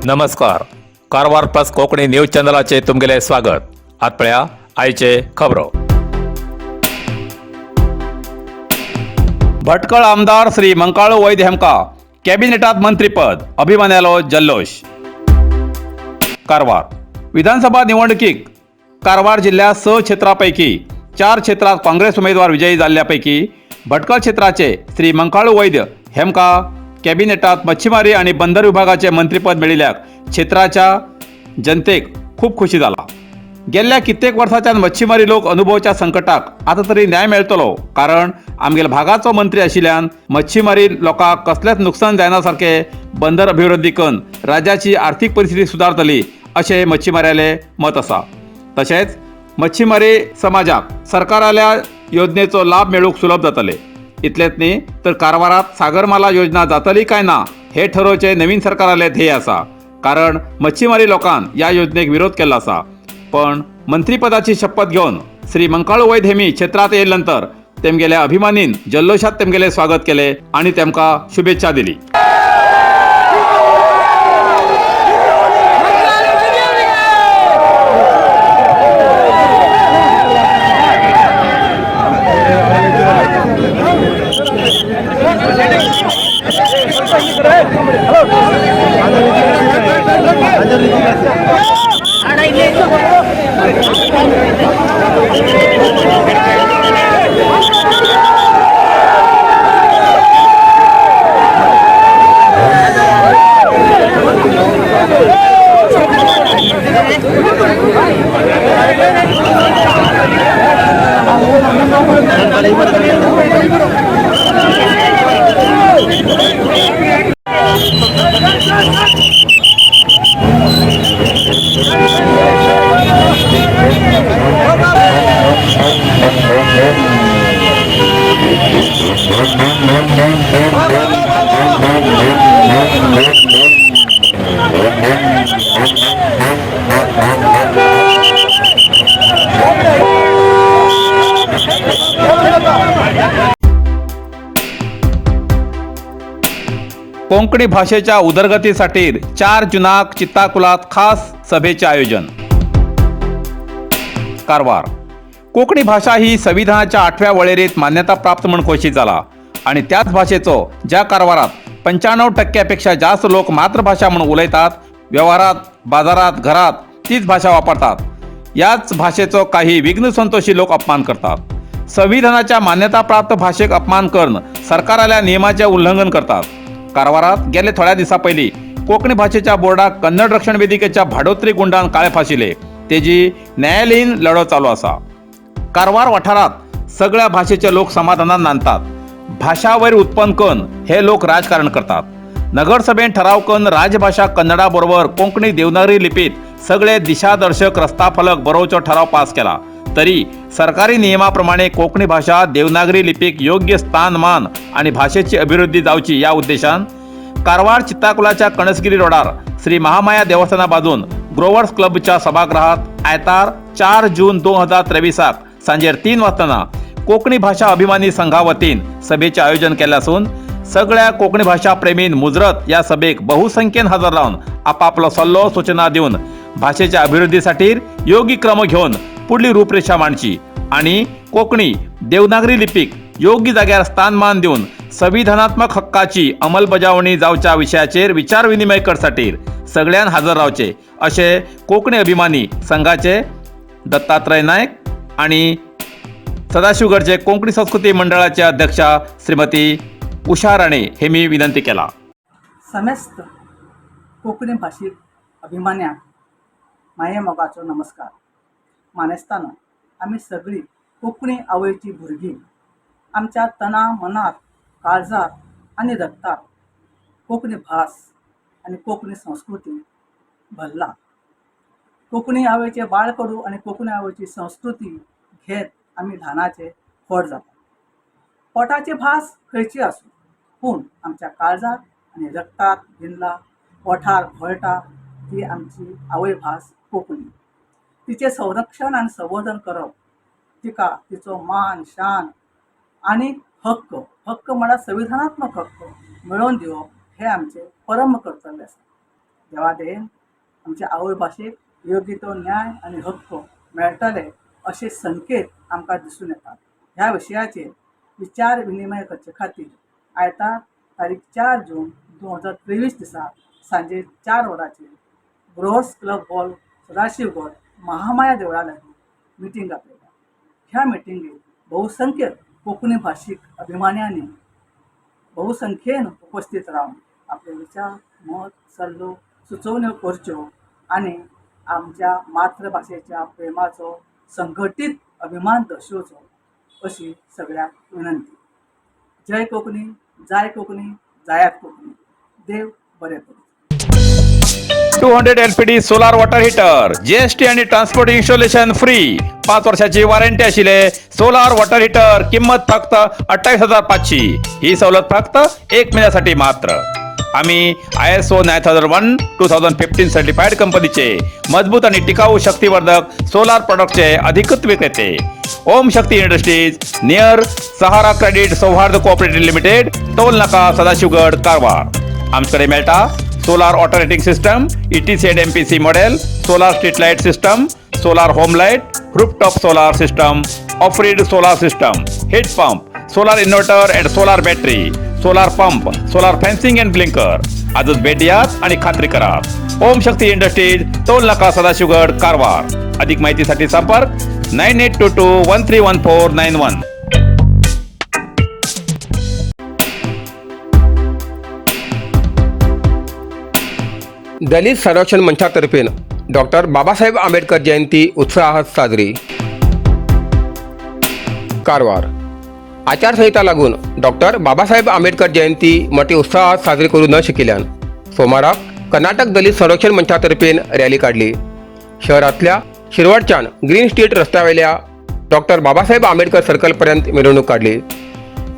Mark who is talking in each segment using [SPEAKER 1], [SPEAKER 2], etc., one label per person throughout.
[SPEAKER 1] नमस्कार. Karwar plus Konkani news चॅनलाचे तुमगेले स्वागत. आतपळ्या आयचे खबरो. भटकळ आमदार श्री मंकाळू वैद्य हेमका कॅबिनेटात मंत्रीपद, अभिमानालो जल्लोष. कारवार विधानसभा निवडणुकीक कारवार जिल्ह्यात 6 क्षेत्रापैकी 4 क्षेत्रात काँग्रेस उमेदवार विजयी झाल्यापैकी भटकळ क्षेत्राचे श्री मंकाळू वैद्य हेमका कॅबिनेटात मच्छीमारी आणि बंदर विभागाचे मंत्रीपद मिळिल्ल्याक क्षेत्राच्या जनतेक खूप खुशी झाला. गेल्या कित्येक वर्षांच्यान मच्छीमारी लोक अनुभवच्या संकटाक आता तरी न्याय मेळतलो, कारण आमगेल्या भागाचो मंत्री आशिल्ल्यान मच्छीमारी लोकांक कसलेच नुकसान जायनासारखे बंदर अभिवृद्धी करून राज्याची आर्थिक परिस्थिती सुधारतली अशें मच्छीमाराले मत आसा. तशेंच मच्छीमारी समाजाक सरकाराल्या योजनेचो लाभ मेळूंक सुलभ जातले. इतलेच न्ही तर कारवारात सागरमाला योजना जातली काय ना हे ठरवचे नवीन सरकाराले ध्येय आसा, कारण मच्छीमारी लोकांन या योजनेक विरोध केला आसा. पण मंत्रीपदाची शपथ घेऊन श्री मंकाळू वैद्य हेमी क्षेत्रात येयल्यानंतर तेमगेल्या अभिमानीन जल्लोषात तेमगेले स्वागत केले आणि तेमका शुभेच्छा दिली. कोंकणी भाषेच्या उदरगतीसाठी 4 जुनाक चित्ताकुलात खास सभेचे आयोजन. कारवार कोंकणी भाषा ही संविधानाच्या 8व्या वळेरीत मान्यता प्राप्त म्हणून घोषित झाला आणि त्याच भाषेचो ज्या कारवारात 95% जास्त लोक मातृभाषा म्हणून उलयतात, व्यवहारात, बाजारात, घरात तीच भाषा वापरतात, याच भाषेचो काही विघ्न संतोषी लोक अपमान करतात. संविधानाच्या मान्यता प्राप्त भाषेक अपमान करून सरकाराल्या नियमाचे उल्लंघन करतात. कारवारात गेले थोड्या दिसा पयलीं कोंकणी भाषेच्या बोर्डाक कन्नड रक्षण वेदिकेच्या भाडोत्री गुंडान काळे फाशिले. तेजी न्यायालयीन लढो चालू आसा. कारवार वाठारात सगळ्या भाषेचे लोक समाधानान नांदतात. भाषा वयर उत्पन्न करून हे लोक राजकारण करतात. नगरसभेन ठराव करून राजभाषा कन्नडा बरोबर कोंकणी देवनागरी लिपीत सगळे दिशादर्शक रस्ता फलक बरोवचो ठराव पास केला. तरी सरकारी नियमाप्रमाणे कोंकणी भाषा देवनागरी लिपीक योग्य स्थानमान आणि भाषेची अभिवृद्धी जावची या उद्देशान कारवार चित्ताकुलाच्या कणसगिरी रोडार श्री महामाया देवस्थाना बाजून ग्रोवर्स क्लबच्या सभागृहात आयतार 4 जून 2023 सांजेर 3 वाजताना कोंकणी भाषा अभिमानी संघा वतीन सभेचे आयोजन केले असून सगळ्या कोंकणी भाषा प्रेमीन मुजरत या सभेक बहुसंख्येन हजर राहून आपापलो सल्लो सूचना देऊन भाषेच्या अभिवृद्धीसाठी योग्य क्रम घेऊन पुढली रूपरेषा मांडची आणि कोंकणी देवनागरी लिपीक योग्य जाग्यार स्थानमान देऊन संविधानात्मक हक्काची अंमलबजावणी जावच्या विशयाचेर विचार विनिमय करसाठी सगळ्यान हजर रावचे असे कोंकणी अभिमानी संघाचे दत्तात्रय नायक आणि सदाशिवगडचे कोंकणी संस्कृती मंडळाचे अध्यक्षा श्रीमती उषा राणे हेमी विनंती केला.
[SPEAKER 2] समस्त कोंकणी भाषिक अभिमान्यांक माये मोगाचो नमस्कार. मानेस्ताना आमी सगळीं कोंकणी आवयची भुरगीं आमच्या तना मनात, काळजात आनी रगतात कोंकणी भास आनी कोंकणी संस्कृती भरला. कोंकणी आवयचे बाळ कडू आनी कोंकणी आवयची संस्कृती घेत आमी ल्हानाचे व्हड जाता. पोटाची भास खंयची आसूं पूण आमच्या काळजात आनी रगतात भिनला, ओठार घोळटा ती आमची आवय भास कोंकणी. तिचे संरक्षण आणि संवर्धन करप, तिका तिचो मान शान आणि हक्क म्हळ्यार संविधानात्मक हक्क मेळोवन दिवप हे आमचे परम कर्तव्य आसा. देवादेन आमच्या आवय भाशेक योग्य तो न्याय आनी हक्क मेळटले अशे संकेत आमकां दिसून येतात. ह्या विशयाचेर विचार विनिमय करचे खातीर आयतार तारीख 4 जून 2023 दिसा सांजे 4 वरांचेर ब्रोहर्स क्लब हॉल सदाशिवगड महामाया देवळा लागीं मिटींग आपयल्या. ह्या मिटिंगेक बहुसंख्य कोंकणी भाशीक अभिमान्यांनी बहुसंख्येन उपस्थित रावन आपले विचार मत सल्लो सुचोवण्यो करच्यो आनी आमच्या मातृभाशेच्या प्रेमाचो संघटीत अभिमान दर्शोवचो अशी सगळ्यांक विनंती. जय कोंकणी, जाय कोंकणी, जायात कोंकणी. देव बरें करूं.
[SPEAKER 1] 200 LPD solar water heater, GST आणि ट्रान्सपोर्ट इन्स्टॉलेशन फ्री. 5 वर्षाची वॉरंटी आशिले सोलार वॉटर हीटर. किंमत फक्त 28,500. ही सवलत फक्त 1 महिन्यासाठी मात्र. आम्ही ISO 9001:2015 सर्टिफाईड कंपनीचे मजबूत आणि टिकाऊ शक्तिवर्धक सोलार प्रोडक्टचे अधिकृत विक्रेते. Om Shakti industries, near Sahara credit Souharda cooperative limited, toll Naka, Sadashivgad, Karwar. आमच्याकडे मेळटा solar water heating system, ETC and MPC model, solar street light system, solar home light, rooftop solar system, off grid solar system, heat pump, solar inverter and solar battery, solar pump, solar fencing and blinker. आजच भेट द्यात आणि खात्री करा. ओम Shakti industries, toll Naka, Sadashivgad, Karwar. अधिक माहितीसाठी संपर्क 9822131491.
[SPEAKER 3] दलित संरक्षण मंचातर्फे डॉक्टर बाबासाहेब आंबेडकर जयंती उत्साहात साजरी. कारवार. आचारसंहिता लागून डॉक्टर बाबासाहेब आंबेडकर जयंती मोठ्या उत्साहात साजरी करू न शिकिल्यान सोमाराक कर्नाटक दलित संरक्षण मंचातर्फे रॅली काढली. शहरातल्या शिरवडच्यान ग्रीन स्ट्रीट रस्त्यावयल्या डॉक्टर बाबासाहेब आंबेडकर सर्कलपर्यंत मिरवणूक काढली.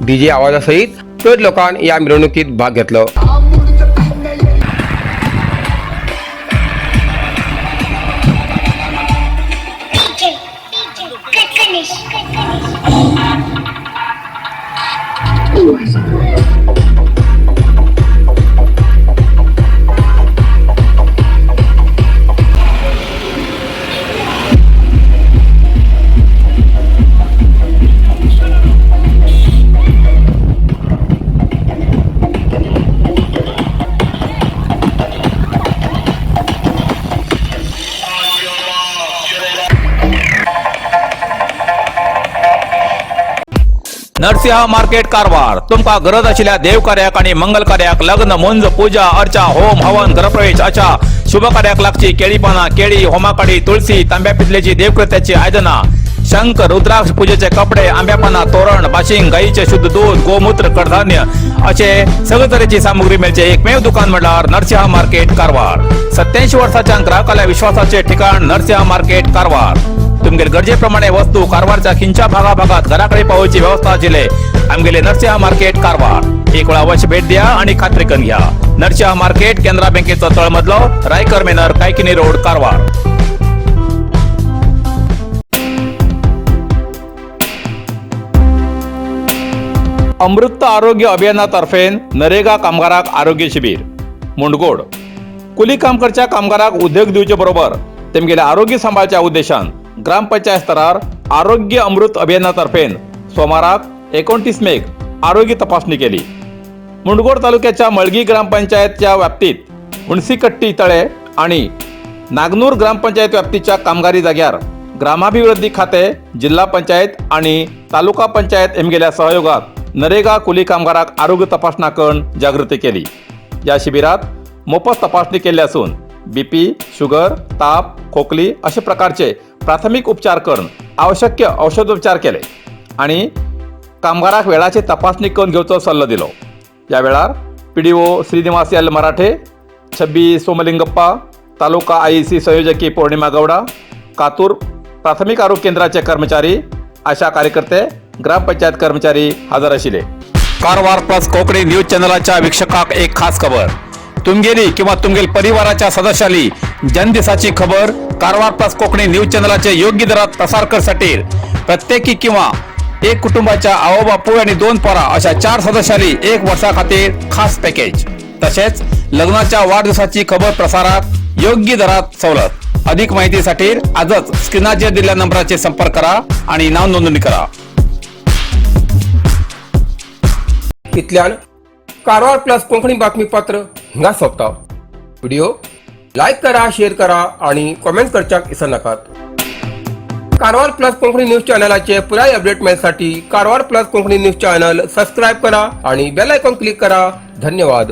[SPEAKER 3] DJ आवाजासहित चड लोकांनी या मिरवणुकीत भाग घेतलो.
[SPEAKER 1] नरसिंह मार्केट, कारवार. तुमका गरज आशिल्ल्या देवकार्याक आणि मंगल कार्याक, लग्न, मुंज, पूजा, अर्चा, होम, हवन, गृहप्रवेश अशा शुभ कार्याक लागची केळी पाना, केळी, होमाकडी, तुळशी, तांब्या पितलेची देवकृत्याची आयदना, शंख, रुद्राक्ष पूजेचे कपडे, आंब्या पाना, तोरण, बाशिंग, गाईचे शुद्ध दूध, गोमूत्र, कडधान्य असे सगळे तरेची सामुग्री मेळचे एकमेव दुकान म्हणल्यार नरसिंह मार्केट, कारवार. 87 वर्षाच्या ग्राहकाला विश्वासाचे ठिकाण नरसिंह मार्केट, कारवार. तुमगेर गरजेप्रमाणे वस्तू कारवारच्या खिंच्या भागाभागात घराकडे पावोवची व्यवस्था आशिल्ले आमगेले नरसिंह मार्केट, कारवार. एक वेळा अवश्य भेट द्या आणि खात्री करून घ्या. नरसिंह मार्केट, केंद्रा बँकेचो तळमजलो, रायकर मेनर, कायकिनी रोड, कारवार. अमृत आरोग्य अभियानातर्फे नरेगा कामगाराक आरोग्य शिबिर. मुंडगोड. कुली काम करच्या कामगाराक उद्योग दिवचे बरोबर तेमगेले आरोग्य सांबाळच्या उद्देशान ग्रामपंचायत स्तरार आरोग्य अमृत अभियानातर्फे सोमाराक 29 मेक आरोग्य तपासणी केली. मुंडगोड तालुक्याच्या मळगी ग्रामपंचायतच्या व्याप्तीत हुणसीकट्टी तळे आणि नागनूर ग्रामपंचायत व्याप्तीच्या कामगारी जाग्यार ग्रामाभिवृद्धी खाते, जिल्हा पंचायत आणि तालुका पंचायत हेमगेल्या सहयोगात नरेगा कुली कामगाराक आरोग्य तपासणा करून जागृती केली. या शिबिरात मोफत तपासणी केली असून BP, शुगर, ताप, खोकली अशा प्रकारचे प्राथमिक उपचार करून आवश्यक औषधोपचार केले आणि कामगाराक वेळाची तपासणी करून घेवचो सल्लो दिलो. या वेळार PDO श्रीनिवास एल मराठे, छब्बी सोमलिंगप्पा, तालुका IEC संयोजकी पौर्णिमा गौडा, कातूर प्राथमिक आरोग्य केंद्राचे कर्मचारी, आशा कार्यकर्ते, ग्रामपंचायत कर्मचारी हजर आशिल्ले. कारवार प्लस कोंकणी न्यूज चॅनलाच्या वीक्षकाक एक खास खबर. तुमगेली किंवा तुमगेल परिवाराच्या सदस्याली जनदिसाची खबर कारवार प्लस कोंकणी न्यूज चॅनलाचे योग्य दरात प्रसार करसाठी प्रत्येकी किंवा एक कुटुंबाच्या आवो बापू आणि 2 पोरा अशा 4 सदस्याली 1 वर्षा खातीर खास पॅकेज. तसेच लग्नाच्या वाढदिवसाची खबर प्रसारात योग्य दरात सवलत। अधिक माहितीसाठी आजच स्क्रीनवर दिलेल्या नंबराचे संपर्क करा आणि नाव नोंदणी करा।
[SPEAKER 3] इतल्यान कारवार प्लस कोंकणी बातमीपत्र हिंगा सोंपता। व्हिडिओ लाईक करा, शेअर करा आणि कमेंट करच्याक विसरू नकात। कारवार प्लस कोंकणी न्यूज चॅनलाचे पुराय अपडेट मिळण्यासाठी Karwar plus Konkani news channel subscribe करा आणि बेल आयकॉन क्लिक करा। धन्यवाद।